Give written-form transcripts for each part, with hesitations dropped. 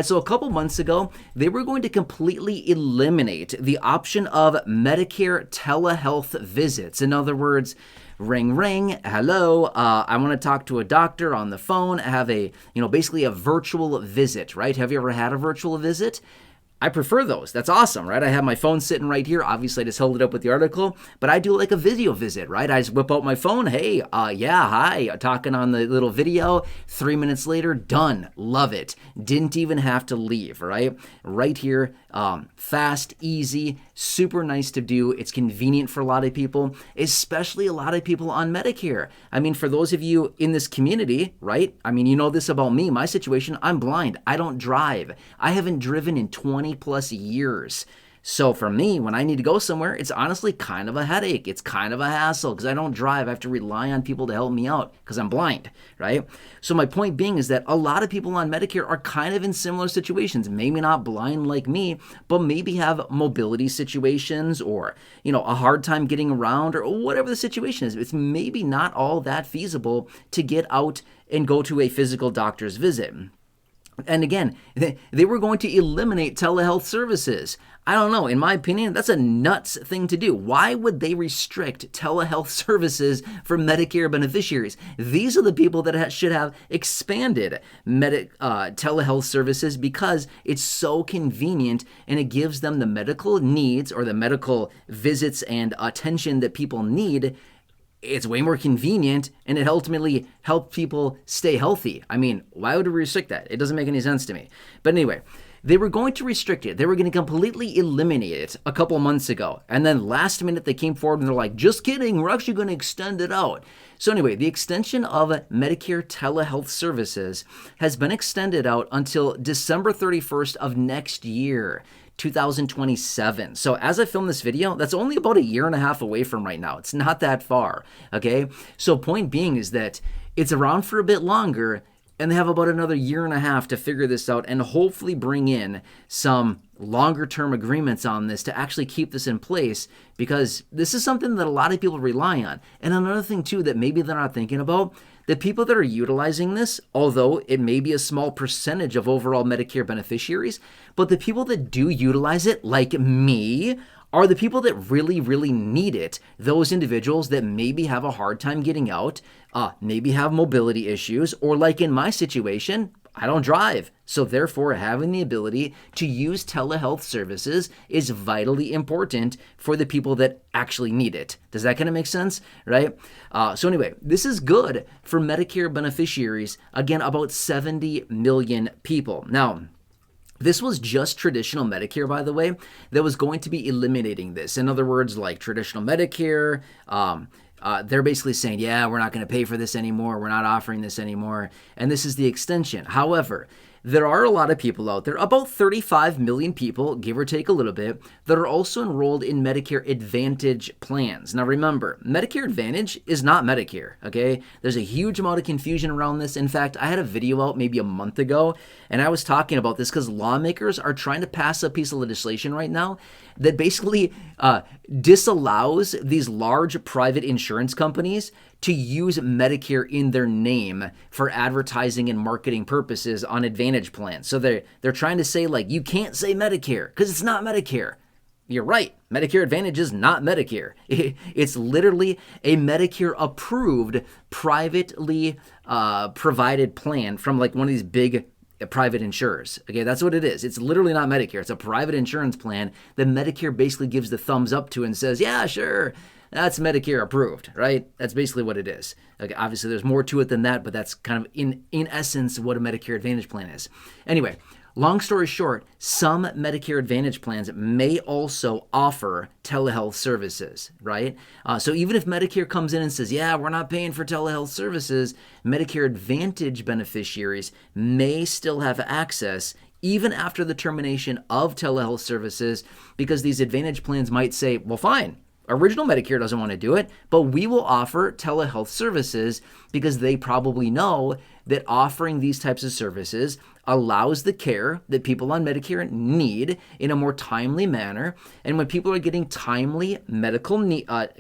So a couple months ago, they were going to completely eliminate the option of Medicare telehealth visits. In other words, ring, ring, hello, I want to talk to a doctor on the phone, have basically a virtual visit, right? Have you ever had a virtual visit? I prefer those. That's awesome, right? I have my phone sitting right here. Obviously, I just held it up with the article, but I do like a video visit, right? I just whip out my phone. Hey, hi, talking on the little video. 3 minutes later, done. Love it. Didn't even have to leave, right? Right here, fast, easy, super nice to do. It's convenient for a lot of people, especially a lot of people on Medicare. I mean, for those of you in this community, right? I mean, you know this about me, my situation, I'm blind. I don't drive. I haven't driven in 20 plus years. So for me, when I need to go somewhere, it's honestly kind of a headache. It's kind of a hassle because I don't drive. I have to rely on people to help me out because I'm blind, right? So my point being is that a lot of people on Medicare are kind of in similar situations, maybe not blind like me, but maybe have mobility situations or, a hard time getting around or whatever the situation is. It's maybe not all that feasible to get out and go to a physical doctor's visit. And again, they were going to eliminate telehealth services. I don't know. In my opinion, that's a nuts thing to do. Why would they restrict telehealth services for Medicare beneficiaries? These are the people that should have expanded telehealth services because it's so convenient and it gives them the medical needs or the medical visits and attention that people need. It's way more convenient and it ultimately helps people stay healthy. I mean, why would we restrict that? It doesn't make any sense to me. But anyway, they were going to restrict it. They were going to completely eliminate it a couple months ago. And then last minute they came forward and they're like, just kidding, we're actually going to extend it out. So anyway, the extension of Medicare telehealth services has been extended out until December 31st of next year. 2027. So as I film this video, that's only about a year and a half away from right now. It's not that far, okay? So point being is that it's around for a bit longer and they have about another year and a half to figure this out and hopefully bring in some longer term agreements on this to actually keep this in place because this is something that a lot of people rely on. And another thing too that maybe they're not thinking about, the people that are utilizing this, although it may be a small percentage of overall Medicare beneficiaries, but the people that do utilize it, like me, are the people that really, really need it. Those individuals that maybe have a hard time getting out, maybe have mobility issues, or like in my situation, I don't drive. So therefore, having the ability to use telehealth services is vitally important for the people that actually need it. Does that kind of make sense? Right? So anyway, this is good for Medicare beneficiaries. Again, about 70 million people. Now, this was just traditional Medicare, by the way, that was going to be eliminating this. In other words, like traditional Medicare, they're basically saying, yeah, we're not going to pay for this anymore. We're not offering this anymore. And this is the extension. However, there are a lot of people out there, about 35 million people, give or take a little bit, that are also enrolled in Medicare Advantage plans. Now remember, Medicare Advantage is not Medicare, okay? There's a huge amount of confusion around this. In fact, I had a video out maybe a month ago, and I was talking about this because lawmakers are trying to pass a piece of legislation right now that basically disallows these large private insurance companies to use Medicare in their name for advertising and marketing purposes on Advantage plans. So they're trying to say, like, you can't say Medicare because it's not Medicare. You're right. Medicare Advantage is not Medicare. It's literally a Medicare-approved, privately provided plan from like one of these big private insurers. Okay, that's what it is. It's literally not Medicare. It's a private insurance plan that Medicare basically gives the thumbs up to and says, yeah, sure, that's Medicare approved, right? That's basically what it is. Okay, obviously, there's more to it than that, but that's kind of in essence what a Medicare Advantage plan is. Anyway, long story short, some Medicare Advantage plans may also offer telehealth services, right? So even if Medicare comes in and says, yeah, we're not paying for telehealth services, Medicare Advantage beneficiaries may still have access even after the termination of telehealth services because these Advantage plans might say, well, fine. Original Medicare doesn't want to do it, but we will offer telehealth services because they probably know that offering these types of services allows the care that people on Medicare need in a more timely manner. And when people are getting timely medical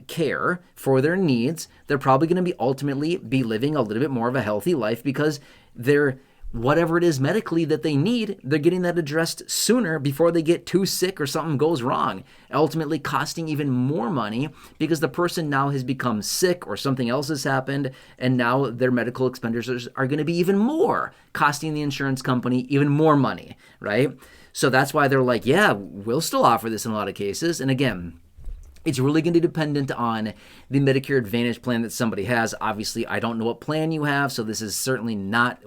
care for their needs, they're probably going to ultimately be living a little bit more of a healthy life because they're whatever it is medically that they need, they're getting that addressed sooner before they get too sick or something goes wrong, ultimately costing even more money because the person now has become sick or something else has happened, and now their medical expenditures are going to be even more, costing the insurance company even more money, right? So that's why they're like, yeah, we'll still offer this in a lot of cases. And again, it's really going to be dependent on the Medicare Advantage plan that somebody has. Obviously, I don't know what plan you have, so this is certainly not,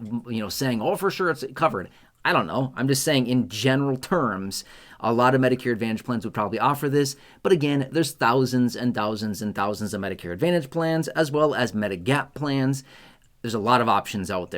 saying, oh, for sure it's covered. I don't know. I'm just saying in general terms, a lot of Medicare Advantage plans would probably offer this. But again, there's thousands and thousands and thousands of Medicare Advantage plans as well as Medigap plans. There's a lot of options out there.